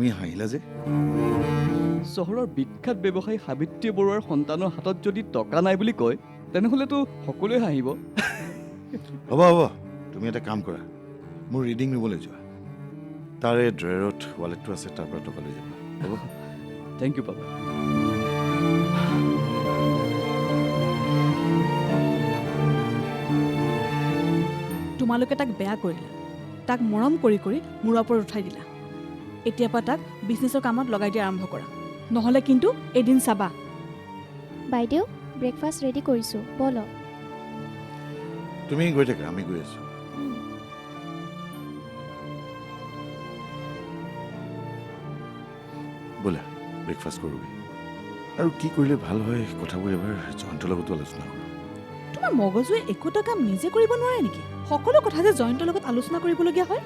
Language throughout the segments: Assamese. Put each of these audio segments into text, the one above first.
তুমি হাঁহিলা যে? চহৰৰ বিখ্যাত ব্যৱসায়ী সাবিত্ৰী বৰুৱাৰ সন্তানৰ হাতত যদি টকা নাই বুলি কয় তেনেহ'লেতো সকলোৱে হাঁহিব। হ'ব হ'ব, তুমি এটা কাম কৰা, মোৰ ৰিডিং ৰুমলৈ যোৱা। তাৰে ড্ৰয়াৰত ৱালেটটো আছে, তাৰ পৰা টকা লৈ যাবা। হ'ব? Thank you papa. তোমালোকে তাক বেয়া কৰিলা, তাক মৰম কৰি কৰি মূৰৰ ওপৰত উঠাই দিলা। এতিয়াৰ পৰা তাক বিজনেছৰ কামত লগাই দিয়া আৰম্ভ কৰা, নহ'লে কিন্তু এদিন চাবা। বাইদেউ, ব্ৰেকফাষ্ট ৰেডি কৰিছোঁ, ব'ল। তুমি গৈ থাকা, আমি গৈ আছোঁ। ব'লা ব্ৰেকফাষ্ট কৰোঁগৈ। আৰু কি কৰিলে ভাল হয় কথাবোৰ এবাৰ জয়ন্তৰ লগতো আলোচনা কৰোঁ। তোমাৰ মগজুৱে একোটা কাম নিজে কৰিব নোৱাৰে নেকি? সকলো কথা যে জয়ন্তৰ লগত আলোচনা কৰিবলগীয়া হয়।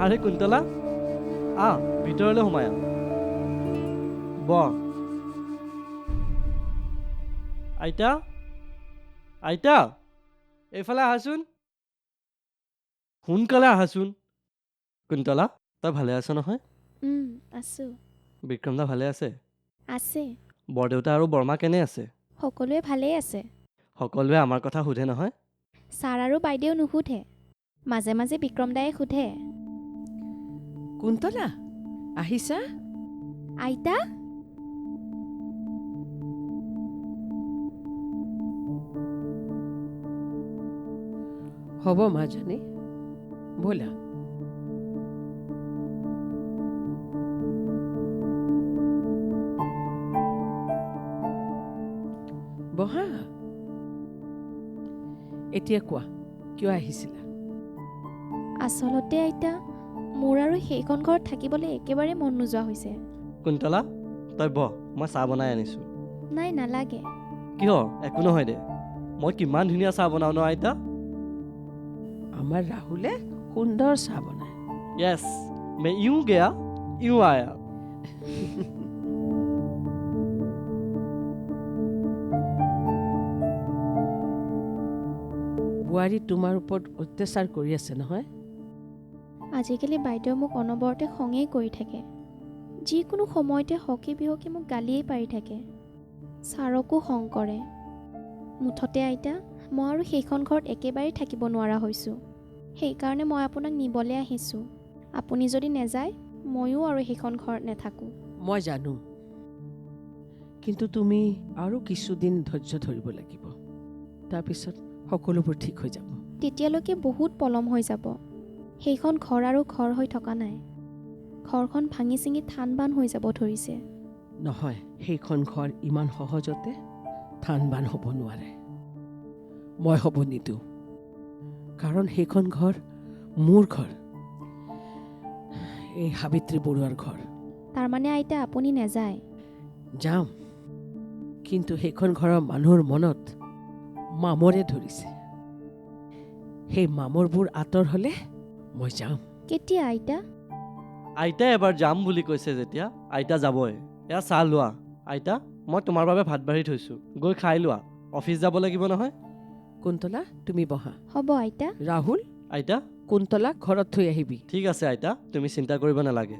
আৰে কুন্তলা, ভিতৰলৈ সোমাই আহ। বহ। আইতা, আইতা, এইফালে আহাচোন, সোনকালে আহাচোন। কুন্তলা, তই ভালে আছ নহয়? আছোঁ। বিক্ৰমদা ভালে আছে? আছে। বৰদেউতা আৰু বৰমা কেনে আছে? সকলোৱে ভালেই আছে। সকলোৱে আমাৰ কথা সোধে নহয়? ছাৰ আৰু বাইদেউ নুসুধে, মাজে মাজে বিক্ৰম দায়ে সোধে। কুন্তলা, আহিছা? আইতা, হ'ব মাজনী, ব'লা। বহা। এতিয়া কোৱা, কিয় আহিছিলা? আচলতে আইতা, মোৰ আৰু সেইখন ঘৰত থাকিবলৈ একেবাৰে মন নোযোৱা হৈছে। কুন্তলা, তই বহ, মই চাহ বনাই আনিছোঁ। নাই, নালাগে। কিয়? একো নহয় দে, মই কিমান ধুনীয়া চাহ বনাওঁ ন আইতা। আমাৰ ৰাহুলে সুন্দৰ চাহ বনায়। য়েছ, মে ইউ গয়া ইউ আয়া। বোৱাৰী তোমাৰ ওপৰত অত্যাচাৰ কৰি আছে নহয়? আজিকালি বাইদেউ মোক অনবৰতে খঙেই কৰি থাকে। যিকোনো সময়তে হকি বিহকি মোক গালিয়েই পাৰি থাকে। ছাৰকো খং কৰে। মুঠতে আইতা, মই আৰু সেইখন ঘৰত একেবাৰেই থাকিব নোৱাৰা হৈছোঁ। সেইকাৰণে মই আপোনাক নিবলৈ আহিছোঁ। আপুনি যদি নেযায়, ময়ো আৰু সেইখন ঘৰত নাথাকোঁ। মই জানো, কিন্তু তুমি আৰু কিছুদিন ধৈৰ্য ধৰিব লাগিব। তাৰপিছত সকলোবোৰ ঠিক হৈ যাব। তেতিয়ালৈকে বহুত পলম হৈ যাব। সেইখন ঘৰ আৰু ঘৰ হৈ থকা নাই। ঘৰখন ভাঙি চিঙি থান বান হৈ যাব ধৰিছে। নহয়, সেইখন ঘৰ ইমান সহজতে থান বান হ'ব নোৱাৰে। মই হ'ব নিদিওঁ, কাৰণ সেইখন ঘৰ মোৰ ঘৰ, এই সাবিত্ৰী বৰুৱাৰ ঘৰ। তাৰমানে আইতা আপুনি নেযায়? যাম, কিন্তু সেইখন ঘৰৰ মানুহৰ মনত মামৰে ধৰিছে। সেই মামৰবোৰ আঁতৰ হ'লে মই যাম। কেতিয়া আইতা? আইতাই এবাৰ যাম বুলি কৈছে যেতিয়া আইতা যাবই। এয়া চাহ লোৱা। আইতা, মই তোমাৰ বাবে ভাত বাঢ়ি থৈছোঁ, গৈ খাই লোৱা, অফিচ যাব লাগিব নহয়। কুন্তলা, তুমি বহা। হ'ব আইতা। ৰাহুল, আইতা, কুন্তলাক ঘৰত থৈ আহিবি। ঠিক আছে আইতা, তুমি চিন্তা কৰিব নালাগে।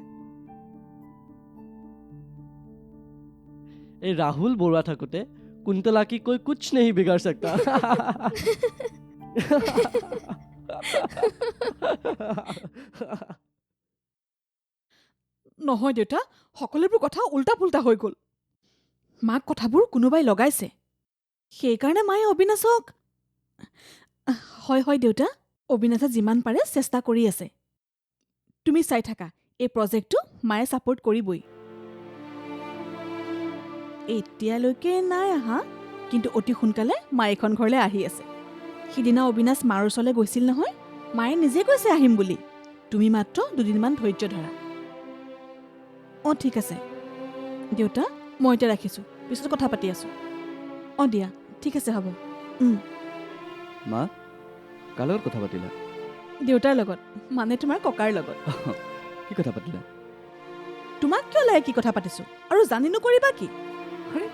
এই ৰাহুল বৰুৱা থাকোঁতে কুন্তলা কি কৈ কুছ নেহি বিগাৰ सकता। নহয় দেউতা, সকলোবোৰ কথা উল্টা পুল্টা হৈ গ'ল। মাক কথাবোৰ কোনোবাই লগাইছে, সেইকাৰণে মায়ে অবিনাশক... হয় হয় দেউতা, অবিনাশে যিমান পাৰে চেষ্টা কৰি আছে। তুমি চাই থাকা, এই প্ৰজেক্টটো মায়ে ছাপোৰ্ট কৰিবই। এতিয়ালৈকে নাই আহা, কিন্তু অতি সোনকালে মায়ে এখন ঘৰলৈ আহি আছে। সিদিনা অবিনাশ মাৰ ওচৰলৈ গৈছিল নহয়, মায়ে নিজে কৈছে আহিম বুলি। তুমি মাত্ৰ দুদিনমান ধৈৰ্য ধৰা। অঁ ঠিক আছে দেউতা, মই এতিয়া ৰাখিছোঁ, পিছত কথা পাতি আছোঁ। অঁ দিয়া, ঠিক আছে হ'ব। মা কাৰ লগত কথা পাতিলা? দেউতাৰ লগত, মানে তোমাৰ ককাৰ লগত। কি কথা পাতিলা? তোমাক কিয় লাগে কি কথা পাতিছো আৰু জানি নকৰিবা কি? আৰে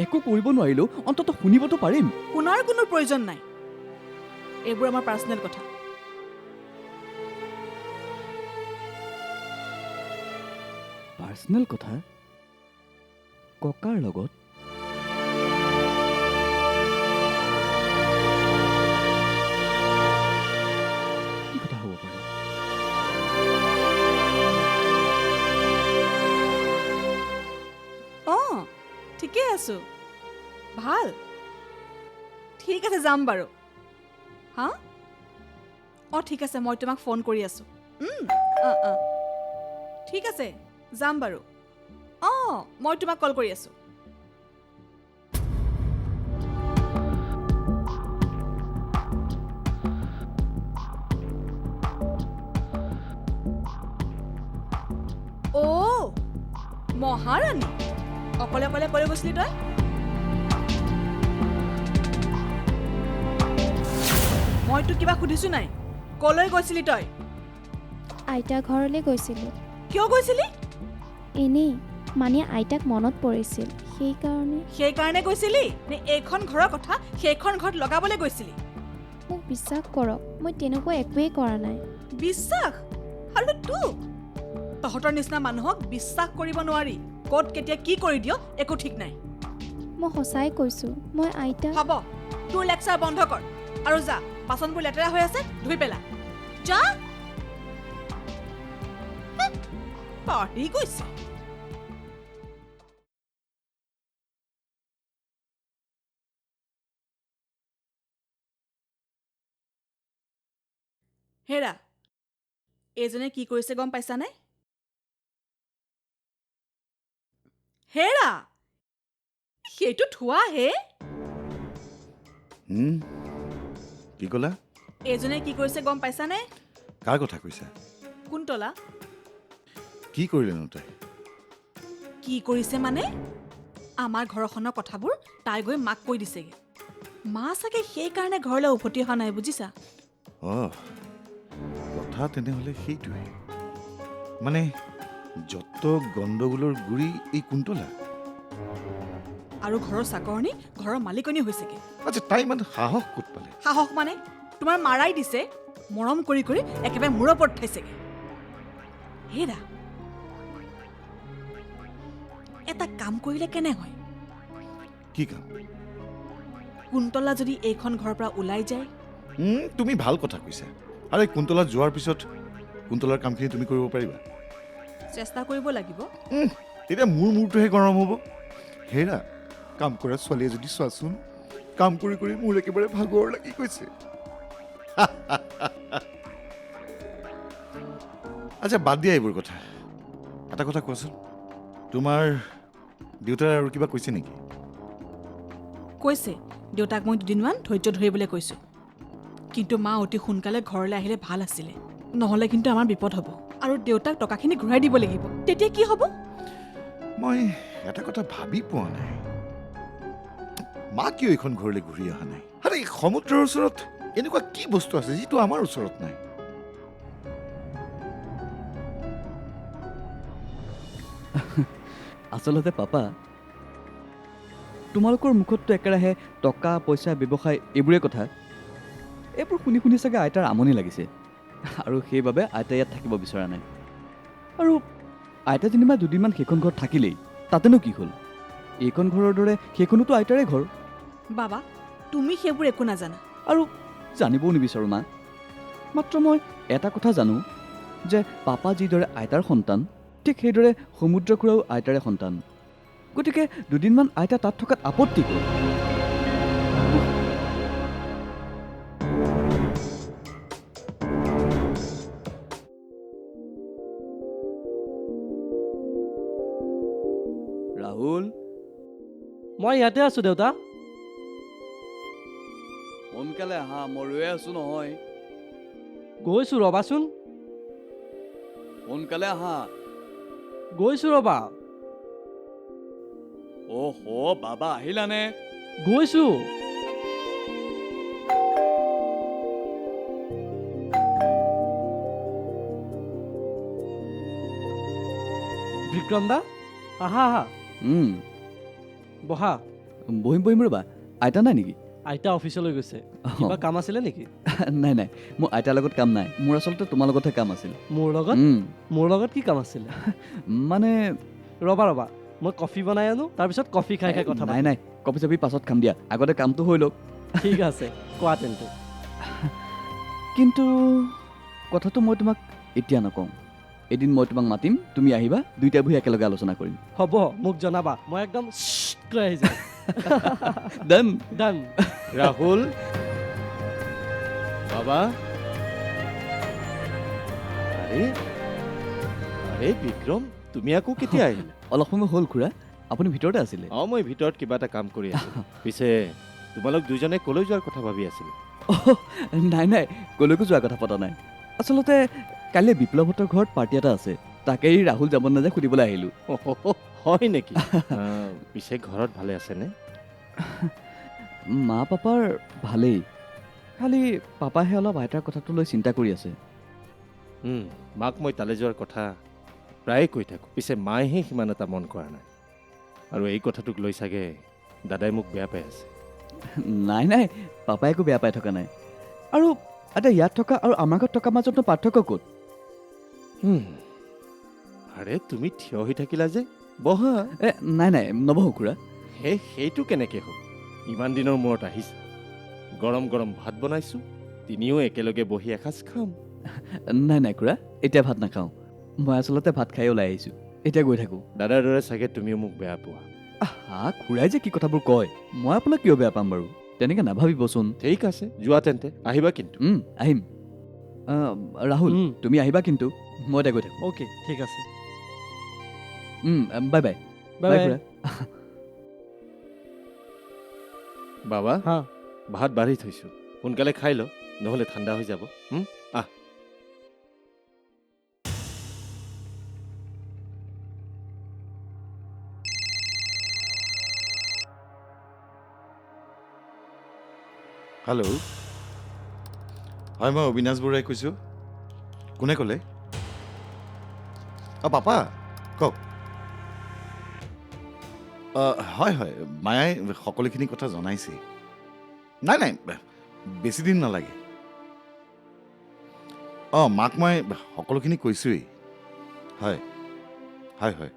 একো কৰিব নোৱাৰিলেও অন্ততঃ শুনিবতো পাৰিম। শুনাৰ কোনো প্ৰয়োজন নাই, এইবোৰ আমাৰ পাৰ্চনেল কথা। পাৰ্চনেল কথা? ককাৰ লগত? কি কথা হ'ব পাৰে? অঁ ঠিকেই আছো, ভাল, ঠিক আছে যাম বাৰু। হা অঁ ঠিক আছে, মই তোমাক ফোন কৰি আছোঁ। অঁ ঠিক আছে যাম বাৰু। অঁ মই তোমাক কল কৰি আছোঁ। অ' মহাৰাণী, অকলে অকলে কলৈ গৈছিলি তই? মই তোক কিবা সুধিছো নাই, কলৈ গৈছিলি তই? আইতা ঘৰলৈ গৈছিলোঁ। কিয় গৈছিলি? এনেই, মানে আইতাক মনত পৰিছিল, সেইকাৰণে। সেইকাৰণে গৈছিলি নে এইখন ঘৰৰ কথা সেইখন ঘৰত লগাবলৈ গৈছিলি? মোক বিশ্বাস কৰক, মই তেনেকুৱা একোৱেই কৰা নাই। বিশ্বাস? আৰু তোক? তহঁতৰ নিচিনা মানুহক বিশ্বাস কৰিব নোৱাৰি। ক'ত কেতিয়া কি কৰি দিয় একো ঠিক নাই। মই সঁচাই কৈছোঁ, মই আইতা। হ'ব, তোৰ লেকচাৰ বন্ধ কৰ আৰু যা, বাচনবোৰ লেতেৰা হৈ আছে ধুই পেলা। যা। পাৰ্টি গৈছে। হেৰা, এইজনে কি কৰিছে গম পাইছানে? হেৰা, সেইটো থোৱা হে। কি ক'লা? এইজনে কি কৰিছে গম পাইছানে? কাৰ কথা কৈছা? কুন্তলা। কি কৰিলেনো তাই? কি কৰিছে মানে? আমাৰ ঘৰখনৰ কথাবোৰ তাই গৈ মাক কৈ দিছেগে। মা চাগে সেইকাৰণে ঘৰলৈ উভতি অহা নাই, বুজিছা? অঁ, কথা তেনেহ'লে সেইটোৱে। মানে যত গণ্ডগোলৰ গুৰি এই কুন্তলা। আৰু ঘৰৰ চাকৰণী ঘৰৰ মালিকনী হৈছেগে। আচ্ছা, তাই ইমান সাহস ক'ত পালে? সাহস মানে তোমাৰ মাৰাই দিছে, মৰম কৰি কৰি একেবাৰে মূৰৰ ওপৰত উঠাইছেগে। হেৰা, এটা কাম কৰিলে কেনে হয়? কি কাম? কুন্তলা যদি এইখন ঘৰৰ পৰা ওলাই যায়। তুমি ভাল কথা কৈছা। আৰু এই কুন্তলা যোৱাৰ পিছত কুন্তলাৰ কামখিনি তুমি কৰিব পাৰিবা? চেষ্টা কৰিব লাগিব। তেতিয়া মোৰ মূৰটোহে গৰম হ'ব। হেৰা, কাম কৰা ছোৱালীয়ে যদি চোৱাচোন, কাম কৰি কৰি মোৰ একেবাৰে ভাগৰ লাগি গৈছে। আচ্ছা, বাদ দিয়া এইবোৰ কথা। এটা কথা কোৱাচোন, তোমাৰ দেউতাই আৰু কিবা কৈছে নেকি? কৈছে, দেউতাক মই দুদিনমান ধৈৰ্য ধৰিবলৈ কৈছোঁ। কিন্তু মা অতি সোনকালে ঘৰলৈ আহিলে ভাল আছিলে, নহ'লে কিন্তু আমাৰ বিপদ হ'ব। আৰু দেউতাক টকাখিনি ঘূৰাই দিব লাগিব। তেতিয়া কি হ'ব? মই এটা কথা ভাবি পোৱা নাই, মা কিয় এইখন ঘৰলৈ ঘূৰি অহা নাই? আৰে এই সমুদ্ৰৰ ওচৰত এনেকুৱা কি বস্তু আছে যিটো আমাৰ ওচৰত নাই? আচলতে পাপা, তোমালোকৰ মুখততো একেৰাহে টকা পইচা ব্যৱসায় এইবোৰে কথা। এইবোৰ শুনি শুনি চাগে আইতাৰ আমনি লাগিছে, আৰু সেইবাবে আইতাই ইয়াত থাকিব বিচৰা নাই। আৰু আইতা যেনিবা দুদিনমান সেইখন ঘৰত থাকিলেই, তাতেনো কি হ'ল? এইখন ঘৰৰ দৰে সেইখনোতো আইতাৰে ঘৰ। বাবা, তুমি সেইবোৰ একো নাজানা। আৰু জানিবও নিবিচাৰোঁ মা। মাত্ৰ মই এটা কথা জানো যে পাপা যিদৰে আইতাৰ সন্তান, ঠিক সেইদৰে সমুদ্ৰ খুৰাও আইতাৰে সন্তান। গতিকে দুদিনমান আইতা তাত থকাত আপত্তি কৰে। ৰাহুল, মই ইয়াতে আছোঁ দেউতা। সোনকালে আহা, মই ৰৈ আছো নহয়। গৈছোঁ ৰ'বাচোন। সোনকালে আহা। গৈছোঁ ৰ'বা। অহ' বাবা আহিলানে? গৈছোঁ। বিক্ৰম দা আহা আহা বহা। বহিম ৰ'বা। আইতা নাই নেকি? আইতা অফিচলৈ গৈছে। কিবা কাম আছিলে নেকি? নাই নাই, মোৰ আইতাৰ লগত কাম নাই। মোৰ আচলতে তোমাৰ লগতহে কাম আছিল। মোৰ লগত? মোৰ লগত কি কাম আছিলে? মানে ৰ'বা ৰ'বা, মই কফি বনাই আনো, তাৰপিছত কফি খাই খাই কথা নাই নাই, কফি চফি পাছত খাম দিয়া, আগতে কামটো হৈ লওক। ঠিক আছে, কোৱা তেন্তে। কিন্তু কথাটো মই তোমাক এতিয়া নকওঁ। এদিন মই তোমাক মাতিম, তুমি আহিবা, দুইটাই বহি একেলগে আলোচনা কৰিম। হ'ব, মোক জনাবা, মই একদম কৈ আহি যাম। ডান। ডান। ৰাহুল বাবা আৰে আৰে বিক্ৰম তুমি আকৌ কেতিয়া আহিলা? অলপ সময় হ'ল খুৰা, আপুনি ভিতৰতে আছিলে? মই ভিতৰত কিবা এটা কাম কৰি আছো। পিছে তোমালোক দুজনে কলৈ যোৱাৰ কথা ভাবি আছিলো? নাই নাই, কলৈকো যোৱাৰ কথা পতা নাই। আচলতে কাইলৈ বিপ্লৱহঁতৰ ঘৰত পাৰ্টি এটা আছে, তাকেই ৰাহুল যাব নাযায় সুধিবলৈ আহিলোঁ। হয় নেকি? পিছে ঘৰত ভালে আছেনে? মা পাপাৰ ভালেই, খালি পাপাহে অলপ আইতাৰ কথাটো লৈ চিন্তা কৰি আছে। মাক মই তালৈ যোৱাৰ কথা প্ৰায়ে কৈ থাকোঁ, পিছে মায়েহে সিমান এটা মন কৰা নাই। আৰু এই কথাটোক লৈ চাগে দাদাই মোক বেয়া পাই আছে। নাই নাই, পাপাই একো বেয়া পাই থকা নাই। আৰু আইতা ইয়াত থকা আৰু আমাৰ ঘৰত থকা মাজতনো পাৰ্থক্য ক'ত? আৰে তুমি থিয় হৈ থাকিলা যে, বহা। নাই নাই, নবহো খুৰা। সেইটো কেনেকৈ হ'ব? ইমান দিনৰ মূৰত আহিছা, গৰম গৰম ভাত বনাইছোঁ, তিনিও একেলগে বহি এসাঁজ খাম। নাই নাই খুৰা, এতিয়া ভাত নাখাওঁ। মই আচলতে ভাত খাই ওলাই আহিছোঁ, এতিয়া গৈ থাকোঁ। দাদাৰ দৰে চাগে তুমিও মোক বেয়া পোৱা। খুৰাই যে কি কথাবোৰ কয়, মই আপোনাক কিয় বেয়া পাম বাৰু? তেনেকৈ নাভাবিবচোন। ঠিক আছে, যোৱা তেন্তে, আহিবা কিন্তু। আহিম। ৰাহুল, তুমি আহিবা কিন্তু, মই এতিয়া গৈ থাকোঁ। অ'কে, ঠিক আছে। Bye bye. Bye bye. খুৰা। বাবা হা, ভাত বাঢ়ি থৈছোঁ, সোনকালে খাই ল, নহ'লে ঠাণ্ডা হৈ যাব। আহ। হেল্ল', হয় মই অবিনাশ বৰুৱাই কৈছোঁ। কোনে ক'লে? পাপা কওক। হয় হয়, মায়ে সকলোখিনি কথা জনাইছে। নাই নাই, বেছি দিন নালাগে। মাক মই সকলোখিনি কৈছোঁৱেই। হয় হয় হয়।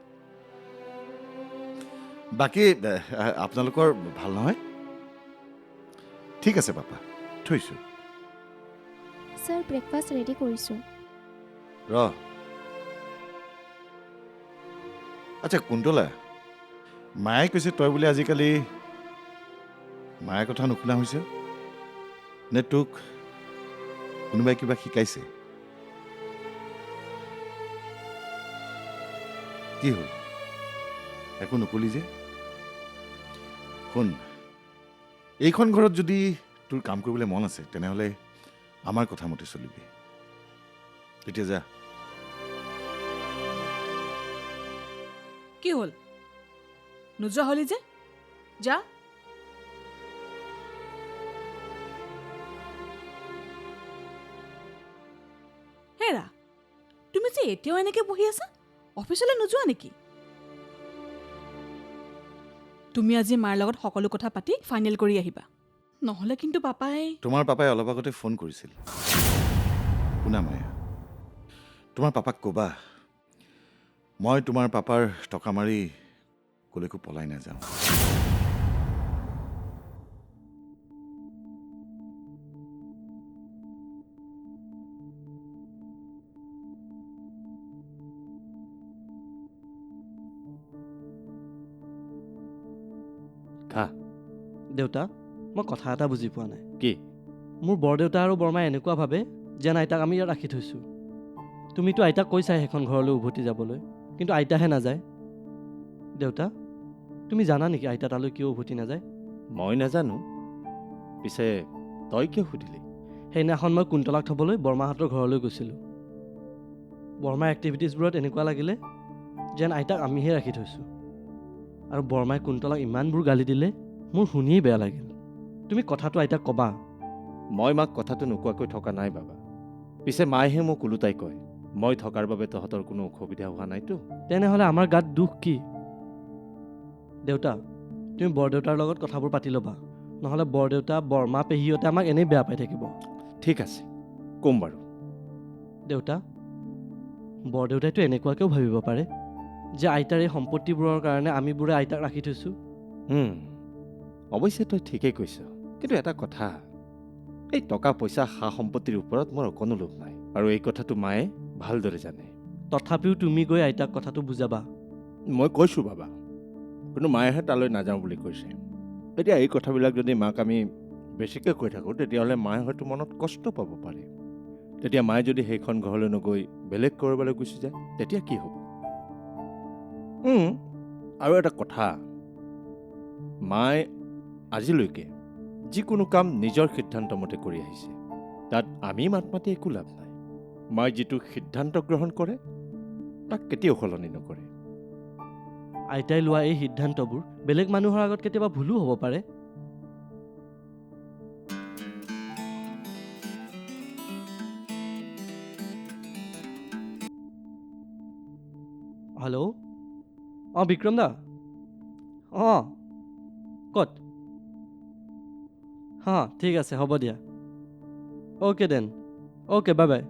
বাকী আপোনালোকৰ ভাল নহয়? ঠিক আছে পাপা, থৈছোঁ। ছাৰ ব্ৰেকফাষ্ট ৰেডি কৰিছোঁ। আচ্ছা কুন্তলা, মায়ে কৈছে তই বোলে আজিকালি মায়ে কথা নুশুনা হৈছ নে? তোক কোনোবাই কিবা শিকাইছে? কি হ'ল, একো নকলি যে? শুন, এইখন ঘৰত যদি তোৰ কাম কৰিবলৈ মন আছে তেনেহ'লে আমাৰ কথা মতে চলিবি। এতিয়া যা। কি হ'ল, নোযোৱা হলি যে? যা। হেৰা, তুমি যে এতিয়াও এনেকে বহি আছা, অফিচলৈ নোযোৱা নেকি? তুমি আজি মাৰ লগত সকলো কথা পাতি ফাইনেল কৰি আহিবা, নহ'লে কিন্তু পাপাই... তোমাৰ পাপাই অলপ আগতে ফোন কৰিছিল। শুনা মায়া, তোমাৰ পাপাক ক'বা মই তোমাৰ পাপাৰ টকা মাৰি কলৈকো পলাই নাযাওঁ। দেউতা, মই কথা এটা বুজি পোৱা নাই। কি? মোৰ বৰদেউতা আৰু বৰমাই এনেকুৱা ভাবে যেন আইতাক আমি ইয়াত ৰাখি থৈছোঁ। তুমিতো আইতাক কৈছাই সেইখন ঘৰলৈ উভতি যাবলৈ, কিন্তু আইতাহে নাযায়। দেউতা, তুমি জানা নেকি আইতা তালৈ কিয় উভতি নাযায়? মই নাজানো, পিছে তই কিয় সুধিলি? সেইদিনাখন মই কুন্তলাক থ'বলৈ বৰমাহঁতৰ ঘৰলৈ গৈছিলোঁ। বৰমাৰ এক্টিভিটিছবোৰত এনেকুৱা লাগিলে যেন আইতাক আমিহে ৰাখি থৈছোঁ। আৰু বৰমাই কুন্তলাক ইমানবোৰ গালি দিলে, মোৰ শুনিয়েই বেয়া লাগিল। তুমি কথাটো আইতাক ক'বা। মই মাক কথাটো নোকোৱাকৈ থকা নাই বাবা, পিছে মায়েহে মোক ওলোটাই কয় মই থকাৰ বাবে তহঁতৰ কোনো অসুবিধা হোৱা নাইতো? তেনেহ'লে আমাৰ গাত দুখ কি? দেউতা, তুমি বৰদেউতাৰ লগত কথাবোৰ পাতি ল'বা, নহ'লে বৰদেউতা, বৰমা, পেহীহঁতে আমাক এনেই বেয়া পাই থাকিব। ঠিক আছে, ক'ম বাৰু। দেউতা, বৰদেউতাইতো এনেকুৱাকৈও ভাবিব পাৰে যে আইতাৰ এই সম্পত্তিবোৰৰ কাৰণে আমিবোৰে আইতাক ৰাখি থৈছোঁ। অৱশ্যে তই ঠিকেই কৈছ, কিন্তু এটা কথা, এই টকা পইচা সা সম্পত্তিৰ ওপৰত মোৰ অকণো লোভ নাই, আৰু এই কথাটো মায়ে ভালদৰে জানে। তথাপিও তুমি গৈ আইতাক কথাটো বুজাবা। মই কৈছোঁ বাবা, কিন্তু মায়েহে তালৈ নাযাওঁ বুলি কৈছে। এতিয়া এই কথাবিলাক যদি মাক আমি বেছিকৈ কৈ থাকোঁ, তেতিয়াহ'লে মায়ে হয়তো মনত কষ্ট পাব পাৰে। তেতিয়া মায়ে যদি সেইখন ঘৰলৈ নগৈ বেলেগ ক'ৰবালৈ গুচি যায়, তেতিয়া কি হ'ব? আৰু এটা কথা, মায়ে আজিলৈকে যিকোনো কাম নিজৰ সিদ্ধান্ত মতে কৰি আহিছে, তাত আমি মাত মাতি একো লাভ নাই। মায়ে যিটো সিদ্ধান্ত গ্ৰহণ কৰে তাক কেতিয়াও সলনি নকৰে। আইতাই লোৱা এই সিদ্ধান্তবোৰ বেলেগ মানুহৰ আগত কেতিয়াবা ভুলো হ'ব পাৰে। হেল্ল', বিক্ৰম দা। ক'ত? ঠিক আছে, হ'ব দিয়া। Okay then, okay, bye bye.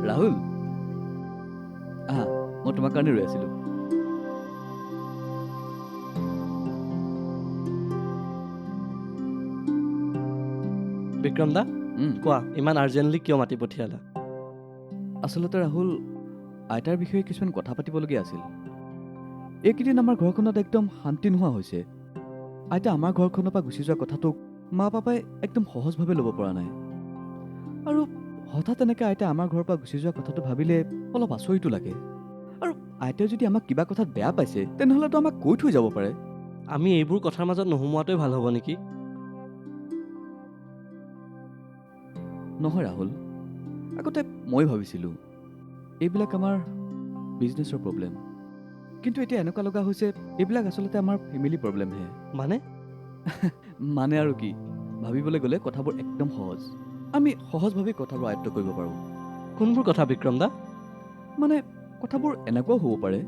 Rahul, আহা, মই তোমাৰ কাৰণে ৰৈ আছিলোঁ। বিক্ৰম দা, কোৱা, ইমান আৰ্জেণ্টলি কিয় মাতি পঠিয়ালা? আচলতে ৰাহুল, আইতাৰ বিষয়ে কিছুমান কথা পাতিবলগীয়া আছিল। এইকেইদিন আমাৰ ঘৰখনত একদম শান্তি নোহোৱা হৈছে। আইতা আমাৰ ঘৰখনৰ পৰা গুচি যোৱা কথাটোক মা পাপাই একদম সহজভাৱে ল'ব পৰা নাই। আৰু হঠাৎ এনেকৈ আইতা আমাৰ ঘৰৰ পৰা গুচি যোৱা কথাটো ভাবিলে অলপ আচৰিতো লাগে। আৰু আইতাই যদি আমাক কিবা কথাত বেয়া পাইছে, তেনেহ'লেতো আমাক কৈ থৈ যাব পাৰে। আমি এইবোৰ কথাৰ মাজত নোসোমোৱাটোৱে ভাল হ'ব নেকি? নহয় ৰাহুল, আগতে মই ভাবিছিলোঁ এইবিলাক আমাৰ বিজনেছৰ প্ৰব্লেম, কিন্তু এতিয়া এনেকুৱা লগা হৈছে এইবিলাক আচলতে আমাৰ ফেমিলি প্ৰব্লেমহে। মানে মানে আৰু কি, ভাবিবলৈ গ'লে কথাবোৰ একদম সহজ। আমি সহজভাৱে কথাবোৰ আয়ত্ব কৰিব পাৰোঁ। কোনবোৰ কথা বিক্ৰম দা? মানে কথাবোৰ এনেকুৱাও হ'ব পাৰে,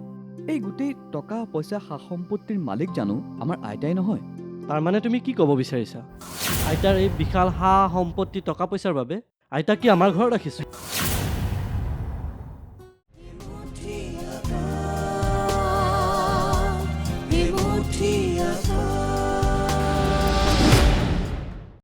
এই গোটেই টকা পইচা সা সম্পত্তিৰ মালিক জানো আমাৰ আইতাই নহয়? তাৰমানে তুমি কি ক'ব বিচাৰিছা? আইতাৰ এই বিশাল সা সম্পত্তি টকা পইচাৰ বাবে আইতাক কি আমাৰ ঘৰত ৰাখিছোঁ?